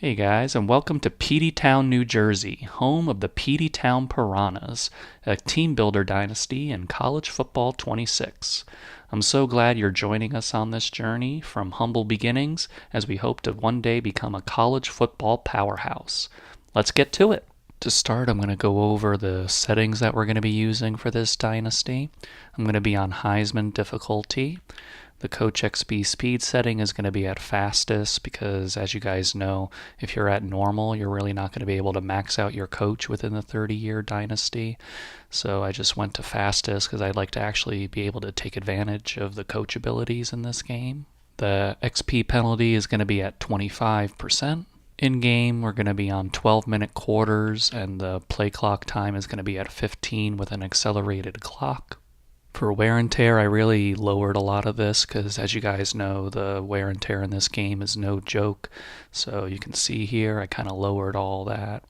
Hey guys, and welcome to Peteytown, New Jersey, home of the Peteytown Piranhas, a team builder dynasty in college football 26. I'm so glad you're joining us on this journey from humble beginnings as we hope to one day become a college football powerhouse. Let's get to it. To start, I'm going to go over the settings that we're going to be using for this dynasty. I'm going to be on Heisman difficulty. The Coach XP speed setting is going to be at fastest because, as you guys know, if you're at normal, you're really not going to be able to max out your coach within the 30-year dynasty. So I just went to fastest because I'd like to actually be able to take advantage of the coach abilities in this game. The XP penalty is going to be at 25%. In-game, we're going to be on 12-minute quarters, and the play clock time is going to be at 15 with an accelerated clock. For wear and tear, I really lowered a lot of this because, as you guys know, the wear and tear in this game is no joke. So you can see here, I kind of lowered all that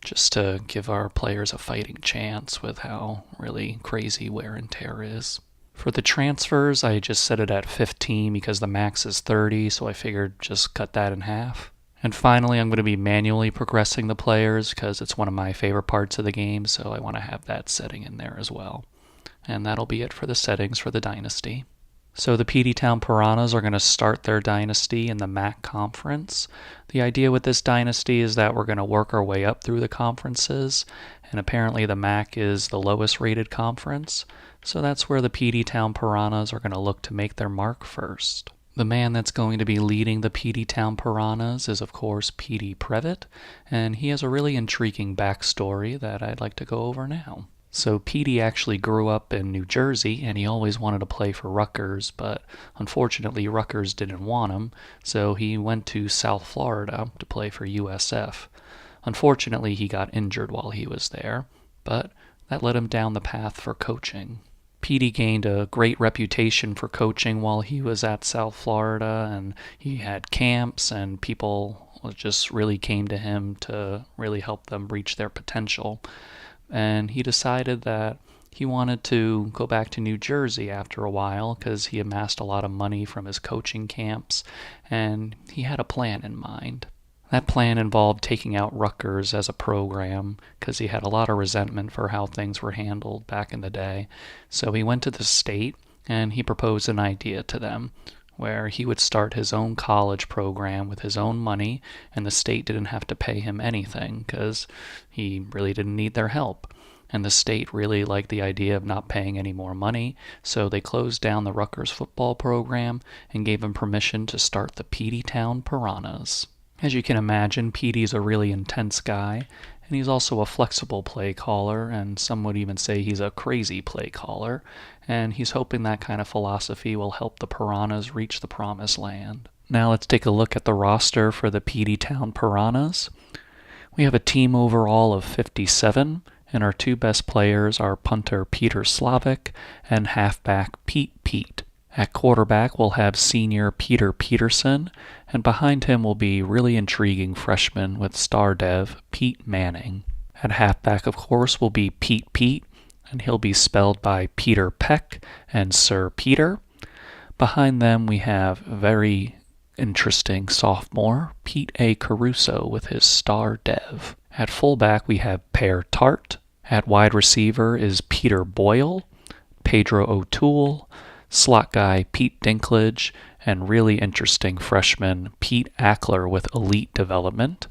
just to give our players a fighting chance with how really crazy wear and tear is. For the transfers, I just set it at 15 because the max is 30, so I figured just cut that in half. And finally, I'm going to be manually progressing the players because it's one of my favorite parts of the game, so I want to have that setting in there as well. And that'll be it for the settings for the dynasty. So the Peteytown Piranhas are going to start their dynasty in the MAC conference. The idea with this dynasty is that we're going to work our way up through the conferences, and apparently the MAC is the lowest rated conference, so that's where the Peteytown Piranhas are going to look to make their mark first. The man that's going to be leading the Peteytown Piranhas is, of course, Petey Previtt, and he has a really intriguing backstory that I'd like to go over now. So Petey actually grew up in New Jersey, and he always wanted to play for Rutgers, but unfortunately Rutgers didn't want him, so he went to South Florida to play for USF. Unfortunately, he got injured while he was there, but that led him down the path for coaching. Petey gained a great reputation for coaching while he was at South Florida, and he had camps, and people just really came to him to really help them reach their potential. And he decided that he wanted to go back to New Jersey after a while because he amassed a lot of money from his coaching camps, and he had a plan in mind. That plan involved taking out Rutgers as a program because he had a lot of resentment for how things were handled back in the day. So he went to the state and he proposed an idea to them where he would start his own college program with his own money, and the state didn't have to pay him anything because he really didn't need their help. And the state really liked the idea of not paying any more money, so they closed down the Rutgers football program and gave him permission to start the Peteytown Piranhas. As you can imagine, Petey's a really intense guy, and he's also a flexible play caller, and some would even say he's a crazy play caller, and he's hoping that kind of philosophy will help the Piranhas reach the promised land. Now let's take a look at the roster for the Peteytown Piranhas. We have a team overall of 57, and our two best players are punter Peter Slavic and halfback Pete. At quarterback, we'll have senior Peter Peterson, and behind him will be really intriguing freshman with star dev Pete Manning. At halfback, of course, will be Pete, and he'll be spelled by Peter Peck and Sir Peter. Behind them, we have very interesting sophomore Pete A. Caruso with his star dev. At fullback, we have Pear Tart. At wide receiver is Peter Boyle, Pedro O'Toole, slot guy Pete Dinklage, and really interesting freshman Pete Ackler with elite development.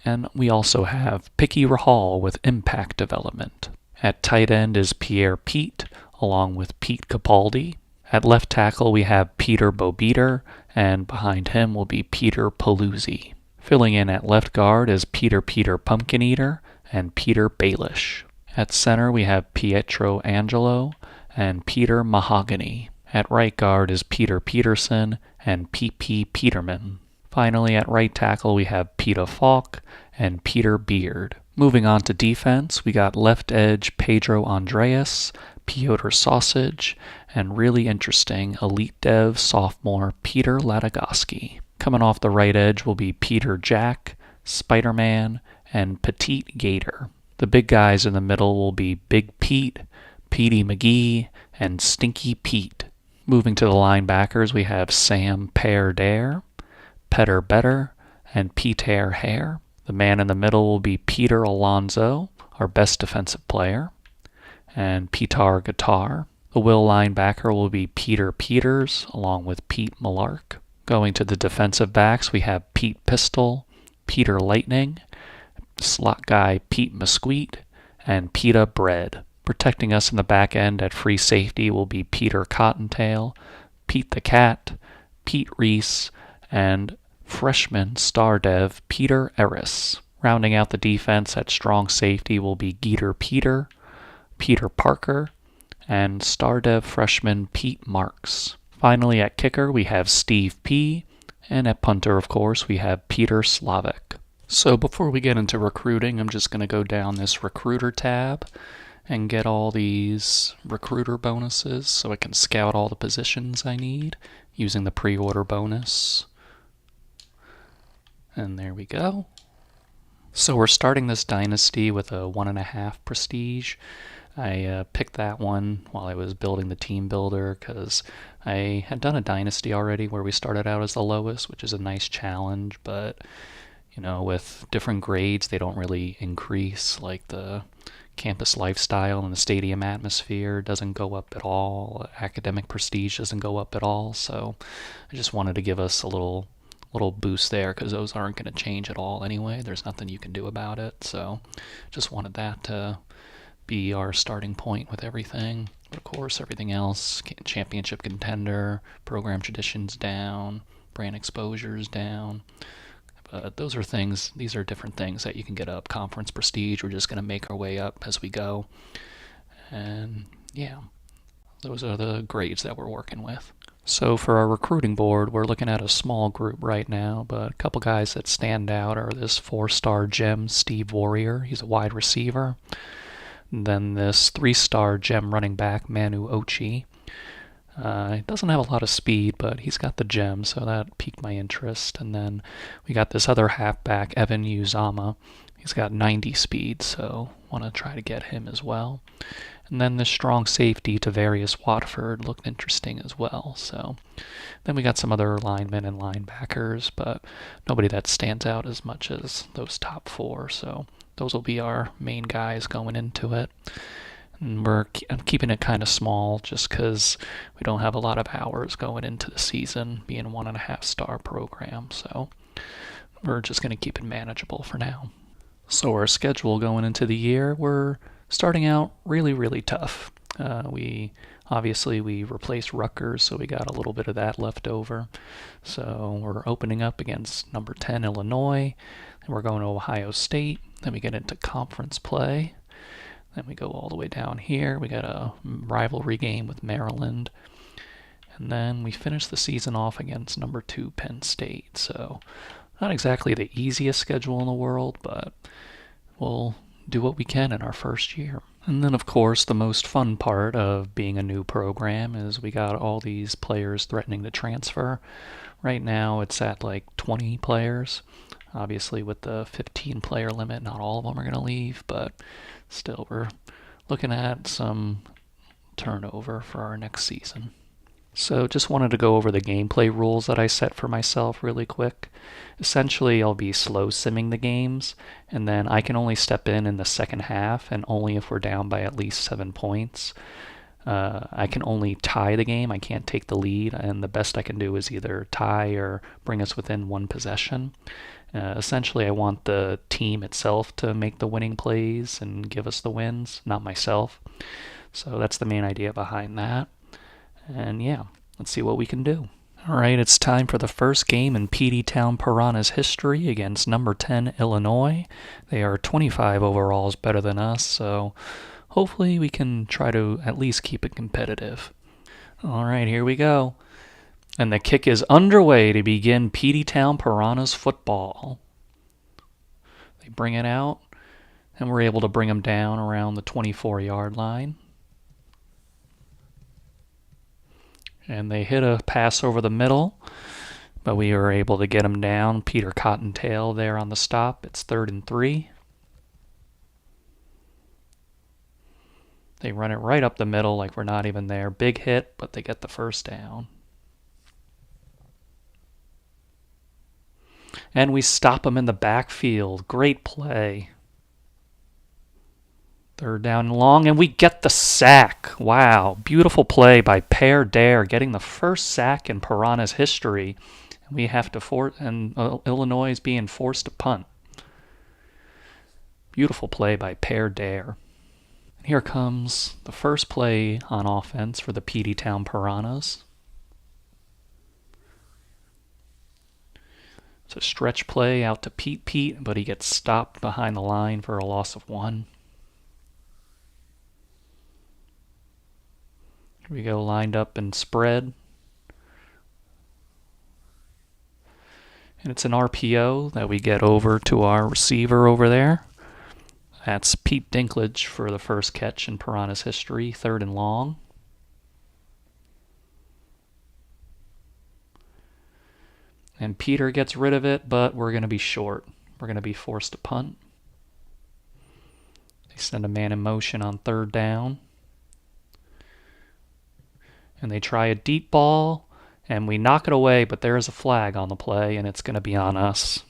And we also have Picky Rahal with impact development. At tight end is Pierre Pete, along with Pete Capaldi. At left tackle we have Peter Bobeater, and behind him will be Peter Paluzzi. Filling in at left guard is Peter Pumpkin Eater and Peter Baelish. At center we have Pietro Angelo and Peter Mahogany. At right guard is Peter Peterson and P.P. Peterman. Finally, at right tackle, we have Peter Falk and Peter Beard. Moving on to defense, we got left edge Pedro Andreas, Piotr Sausage, and really interesting elite dev sophomore Peter Latagoski. Coming off the right edge will be Peter Jack, Spider-Man, and Petite Gator. The big guys in the middle will be Big Pete, Petey McGee, and Stinky Pete. Moving to the linebackers, we have Sam Pear Dare, Petter Better, and Peter Hare. The man in the middle will be Peter Alonso, our best defensive player, and Petar Guitar. The will linebacker will be Peter Peters, along with Pete Malark. Going to the defensive backs, we have Pete Pistol, Peter Lightning, slot guy Pete Mesquite, and Peta Bread. Protecting us in the back end at free safety will be Peter Cottontail, Pete the Cat, Pete Reese, and freshman star dev Peter Eris. Rounding out the defense at strong safety will be Geeter Peter, Peter Parker, and star dev freshman Pete Marks. Finally, at kicker, we have Steve P., and at punter, of course, we have Peter Slavic. So before we get into recruiting, I'm just going to go down this recruiter tab and get all these recruiter bonuses so I can scout all the positions I need using the pre-order bonus. And there we go. So we're starting this dynasty with a 1.5 prestige. I picked that one while I was building the team builder because I had done a dynasty already where we started out as the lowest, which is a nice challenge, but you know, with different grades, they don't really increase. Like the campus lifestyle and the stadium atmosphere doesn't go up at all. Academic prestige doesn't go up at all. So I just wanted to give us a little boost there because those aren't going to change at all anyway. There's nothing you can do about it. So just wanted that to be our starting point with everything. But of course, everything else, championship contender, program traditions down, brand exposures down. But those are things, these are different things that you can get up. Conference prestige, we're just going to make our way up as we go. And yeah, those are the grades that we're working with. So for our recruiting board, we're looking at a small group right now, but a couple guys that stand out are this 4-star gem, Steve Warrior. He's a wide receiver. And then this 3-star gem running back, Manu Ochi. He doesn't have a lot of speed, but he's got the gem, so that piqued my interest. And then we got this other halfback, Evan Uzama. He's got 90 speed, so want to try to get him as well. And then this strong safety, Tavarius Watford, looked interesting as well. So then we got some other linemen and linebackers, but nobody that stands out as much as those top 4. So those will be our main guys going into it. And I'm keeping it kind of small just because we don't have a lot of hours going into the season, being a 1.5-star program. So we're just going to keep it manageable for now. So our schedule going into the year, we're starting out really, really tough. We replaced Rutgers, so we got a little bit of that left over. So we're opening up against number 10 Illinois, and we're going to Ohio State. Then we get into conference play. Then we go all the way down here. We got a rivalry game with Maryland. And then we finish the season off against number 2 Penn State. So not exactly the easiest schedule in the world, but we'll do what we can in our first year. And then, of course, the most fun part of being a new program is we got all these players threatening to transfer. Right now, it's at like 20 players. Obviously, with the 15-player limit, not all of them are going to leave, but still, we're looking at some turnover for our next season. So just wanted to go over the gameplay rules that I set for myself really quick. Essentially, I'll be slow simming the games, and then I can only step in the second half, and only if we're down by at least 7 points. I can only tie the game. I can't take the lead, and the best I can do is either tie or bring us within 1 possession. Essentially, I want the team itself to make the winning plays and give us the wins, not myself. So that's the main idea behind that. And yeah, let's see what we can do. All right, it's time for the first game in Peteytown Piranhas history against number 10 Illinois. They are 25 overalls better than us, so hopefully we can try to at least keep it competitive. All right, here we go. And the kick is underway to begin Peteytown Piranhas football. They bring it out, and we're able to bring them down around the 24-yard line. And they hit a pass over the middle, but we were able to get them down. Peter Cottontail there on the stop. It's 3rd and 3. They run it right up the middle like we're not even there. Big hit, but they get the first down. And we stop them in the backfield. Great play. Third down and long, and we get the sack. Wow. Beautiful play by Per Dare, getting the first sack in Piranha's history. And we have to Illinois is being forced to punt. Beautiful play by Per Dare. And here comes the first play on offense for the Peteytown Piranhas. It's a stretch play out to Pete, but he gets stopped behind the line for a loss of 1. Here we go, lined up and spread. And it's an RPO that we get over to our receiver over there. That's Pete Dinklage for the first catch in Piranha's history, 3rd and long. And Peter gets rid of it, but we're going to be short. We're going to be forced to punt. They send a man in motion on 3rd down. And they try a deep ball, and we knock it away, but there is a flag on the play, and it's going to be on us.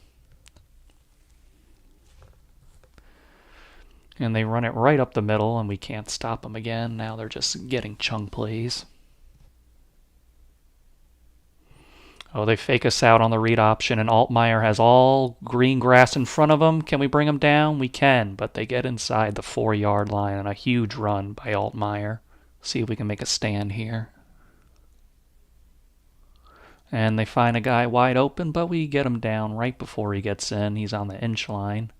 And they run it right up the middle, and we can't stop them again. Now they're just getting chunk plays. Oh, they fake us out on the read option, and Altmaier has all green grass in front of him. Can we bring him down? We can, but they get inside the 4-yard line on a huge run by Altmaier. See if we can make a stand here. And they find a guy wide open, but we get him down right before he gets in. He's on the inch line.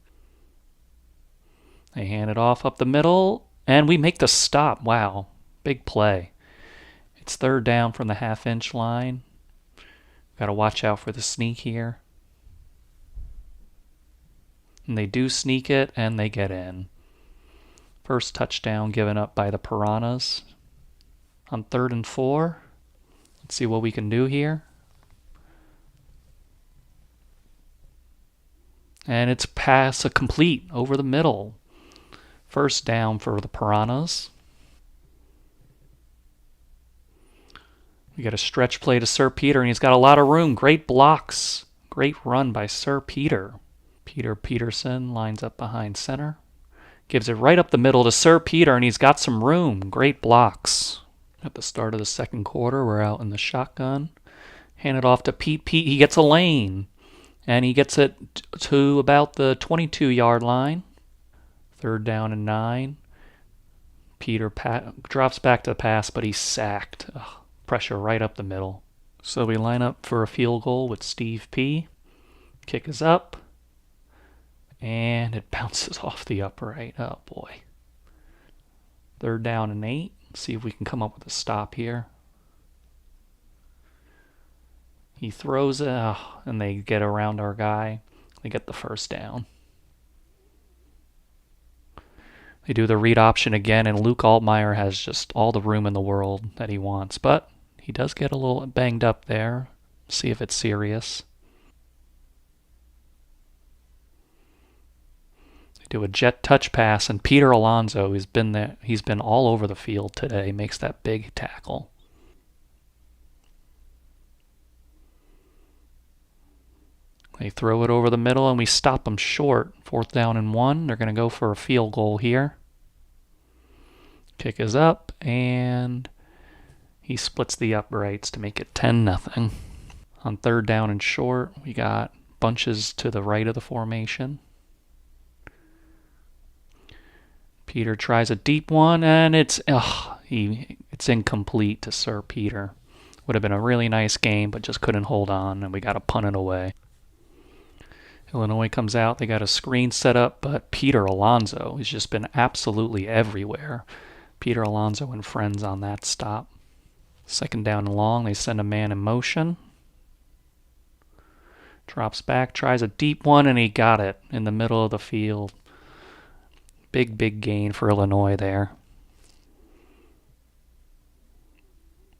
They hand it off up the middle, and we make the stop. Wow, big play. It's 3rd down from the half-inch line. Got to watch out for the sneak here. And they do sneak it, and they get in. First touchdown given up by the Piranhas on 3rd and 4. Let's see what we can do here. And it's pass complete over the middle. First down for the Piranhas. We got a stretch play to Sir Peter, and he's got a lot of room. Great blocks. Great run by Sir Peter. Peter Peterson lines up behind center. Gives it right up the middle to Sir Peter, and he's got some room. Great blocks. At the start of the 2nd quarter, we're out in the shotgun. Hand it off to Pete. He gets a lane, and he gets it to about the 22-yard line. 3rd down and 9. Peter drops back to the pass, but he's sacked. Ugh. Pressure right up the middle. So we line up for a field goal with Steve P. Kick is up. And it bounces off the upright. Oh, boy. 3rd down and 8. See if we can come up with a stop here. He throws it, and they get around our guy. They get the first down. They do the read option again, and Luke Altmaier has just all the room in the world that he wants. But he does get a little banged up there. See if it's serious. They do a jet touch pass, and Peter Alonso has been there. He's been all over the field today. Makes that big tackle. They throw it over the middle, and we stop them short. 4th down and 1. They're going to go for a field goal here. Kick is up, and he splits the uprights to make it 10-0. On 3rd down and short, we got bunches to the right of the formation. Peter tries a deep one, and it's incomplete to Sir Peter. Would have been a really nice game, but just couldn't hold on, and we got to punt it away. Illinois comes out. They got a screen set up, but Peter Alonso has just been absolutely everywhere. Peter Alonso and friends on that stop. 2nd down and long. They send a man in motion. Drops back, tries a deep one, and he got it in the middle of the field. Big gain for Illinois there.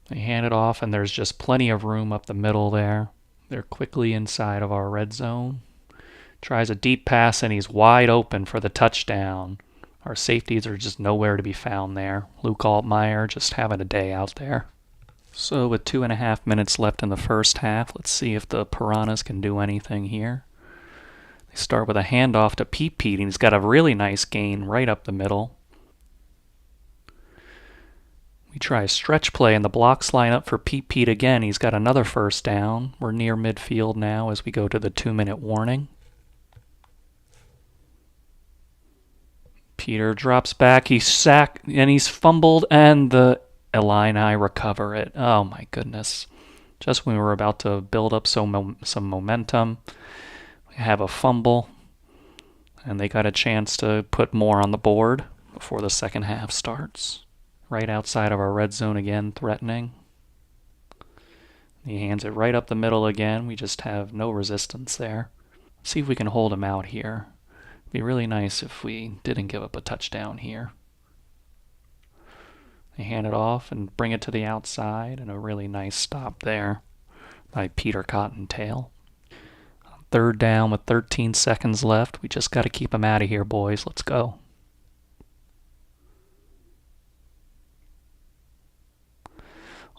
They hand it off, and there's just plenty of room up the middle there. They're quickly inside of our red zone. Tries a deep pass, and he's wide open for the touchdown. Our safeties are just nowhere to be found there. Luke Altmaier just having a day out there. So with 2.5 minutes left in the first half, let's see if the Piranhas can do anything here. They start with a handoff to Pete, and he's got a really nice gain right up the middle. We try a stretch play, and the blocks line up for Pete again. He's got another first down. We're near midfield now as we go to the 2-minute warning. Peter drops back. He's sacked, and he's fumbled, and the Illini recover it. Oh, my goodness. Just when we were about to build up some momentum, we have a fumble, and they got a chance to put more on the board before the second half starts. Right outside of our red zone again, threatening. He hands it right up the middle again. We just have no resistance there. See if we can hold him out here. It'd be really nice if we didn't give up a touchdown here. They hand it off and bring it to the outside, and a really nice stop there by Peter Cottontail. Third down with 13 seconds left. We just got to keep him out of here, boys. Let's go.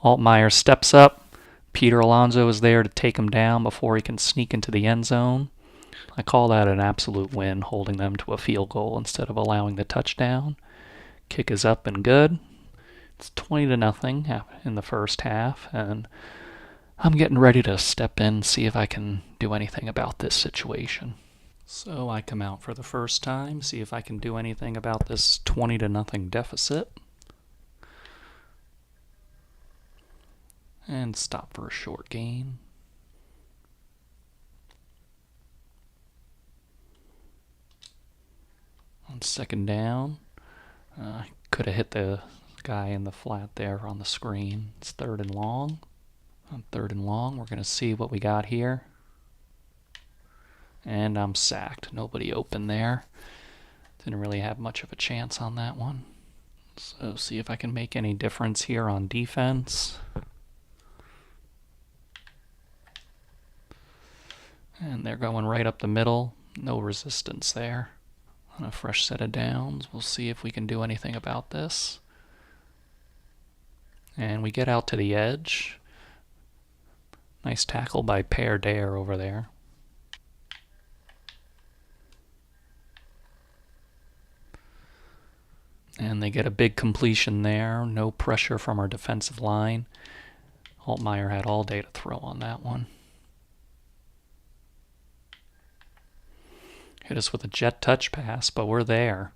Altmaier steps up. Peter Alonso is there to take him down before he can sneak into the end zone. I call that an absolute win, holding them to a field goal instead of allowing the touchdown. Kick is up and good. It's 20-0 in the first half, and I'm getting ready to step in and see if I can do anything about this situation. So I come out for the first time, see if I can do anything about this 20-0 deficit. And stop for a short gain. On second down, I could have hit the guy in the flat there on the screen. It's third and long. On third and long, we're going to see what we got here. And I'm sacked. Nobody open there. Didn't really have much of a chance on that one. So see if I can make any difference here on defense. And they're going right up the middle. No resistance there. On a fresh set of downs, we'll see if we can do anything about this. And we get out to the edge. Nice tackle by Per Dare over there. And they get a big completion there. No pressure from our defensive line. Altmaier had all day to throw on that one. Hit us with a jet touch pass, but we're there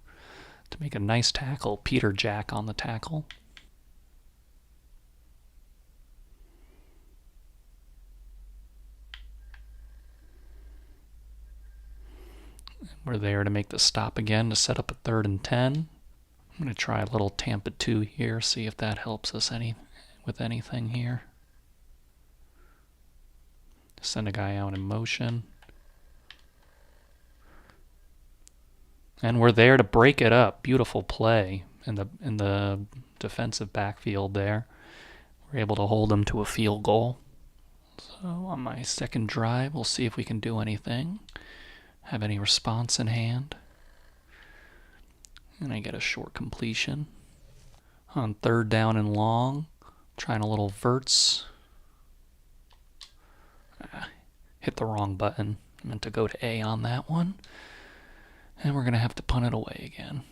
to make a nice tackle. Peter Jack on the tackle. We're there to make the stop again to set up a 3rd and 10. I'm going to try a little Tampa 2 here, see if that helps us with anything here. Send a guy out in motion. And we're there to break it up. Beautiful play in the defensive backfield there. We're able to hold them to a field goal. So on my second drive, we'll see if we can do anything. Have any response in hand. And I get a short completion. On 3rd down and long, trying a little verts. Hit the wrong button. I meant to go to A on that one. And we're going to have to punt it away again.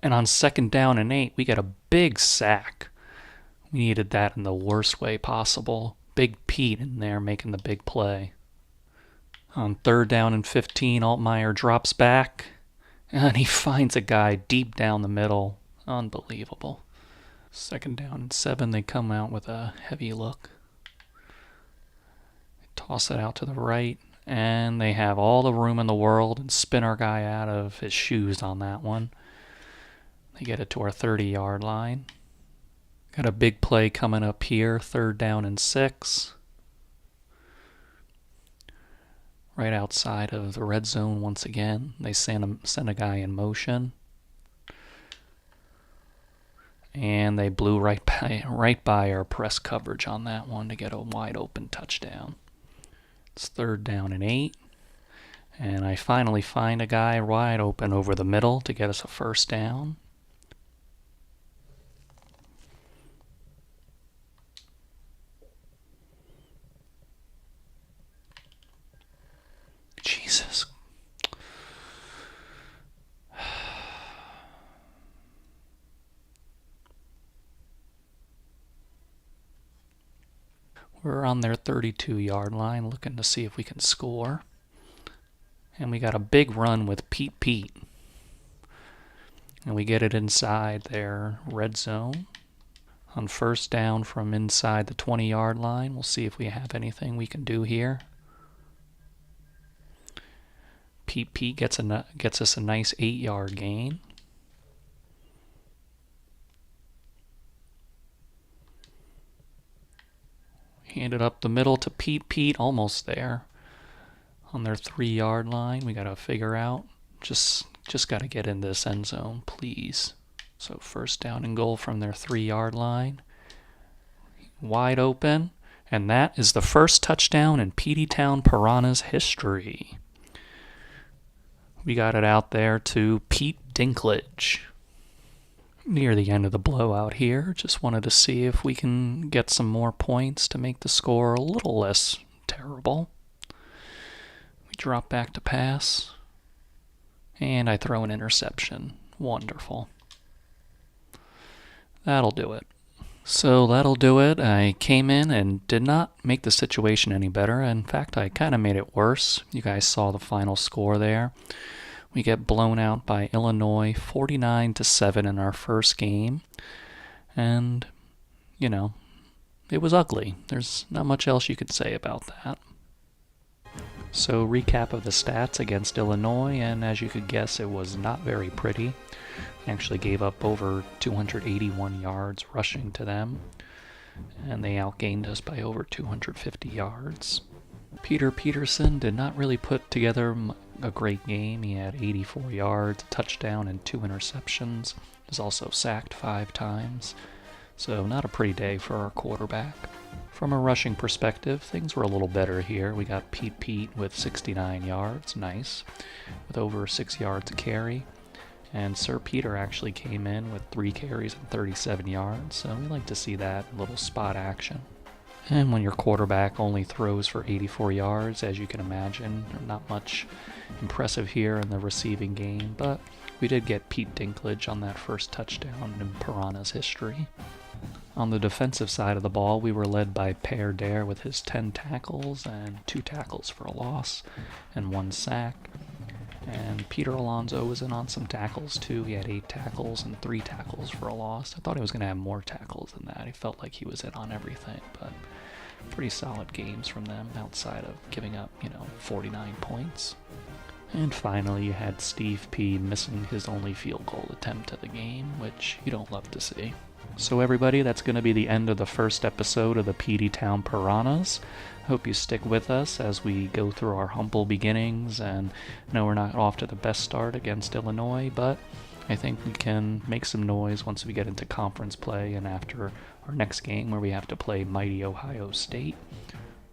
And on 2nd down and 8, we get a big sack. We needed that in the worst way possible. Big Pete in there making the big play. On 3rd down and 15, Altmaier drops back. And he finds a guy deep down the middle. Unbelievable. 2nd down and 7, they come out with a heavy look. Toss it out to the right, and they have all the room in the world and spin our guy out of his shoes on that one. They get it to our 30-yard line. Got a big play coming up here, 3rd down and 6. Right outside of the red zone once again. They send a guy in motion. And they blew right by our press coverage on that one to get a wide open touchdown. It's 3rd down and 8. And I finally find a guy wide open over the middle to get us a 1st down. Jesus. We're on their 32-yard line looking to see if we can score. And we got a big run with Pete. And we get it inside their red zone. On first down from inside the 20-yard line, we'll see if we have anything we can do here. Pete gets us a nice 8-yard gain. Hand it up the middle to Pete, almost there. On their 3-yard line, we got to figure out. Just got to get in this end zone, please. So first down and goal from their 3-yard line. Wide open. And that is the first touchdown in Peteytown Piranhas history. We got it out there to Pete Dinklage. Near the end of the blowout here. Just wanted to see if we can get some more points to make the score a little less terrible. We drop back to pass. And I throw an interception. Wonderful. That'll do it. So that'll do it. I came in and did not make the situation any better. In fact, I kind of made it worse. You guys saw the final score there. We get blown out by Illinois 49-7 in our first game. And, you know, it was ugly. There's not much else you could say about that. So recap of the stats against Illinois, and as you could guess, it was not very pretty. Actually gave up over 281 yards rushing to them, and they outgained us by over 250 yards. Peter Peterson did not really put together a great game. He had 84 yards, a touchdown, and 2 interceptions. He was also sacked 5 times, so not a pretty day for our quarterback. From a rushing perspective, things were a little better here. We got Pete with 69 yards, nice, with over 6 yards a carry. And Sir Peter actually came in with 3 carries and 37 yards, so we like to see that little spot action. And when your quarterback only throws for 84 yards, as you can imagine, not much impressive here in the receiving game, but we did get Pete Dinklage on that first touchdown in Piranha's history. On the defensive side of the ball, we were led by Per Dare with his 10 tackles and 2 tackles for a loss and 1 sack. And Peter Alonso was in on some tackles too. He had 8 tackles and 3 tackles for a loss. I thought he was going to have more tackles than that. He felt like he was in on everything, but pretty solid games from them outside of giving up, 49 points. And finally, you had Steve P. missing his only field goal attempt of the game, which you don't love to see. So everybody, that's going to be the end of the first episode of the Peteytown Piranhas. I hope you stick with us as we go through our humble beginnings, and I know we're not off to the best start against Illinois, but I think we can make some noise once we get into conference play and after our next game where we have to play mighty Ohio State.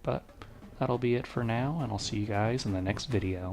But that'll be it for now, and I'll see you guys in the next video.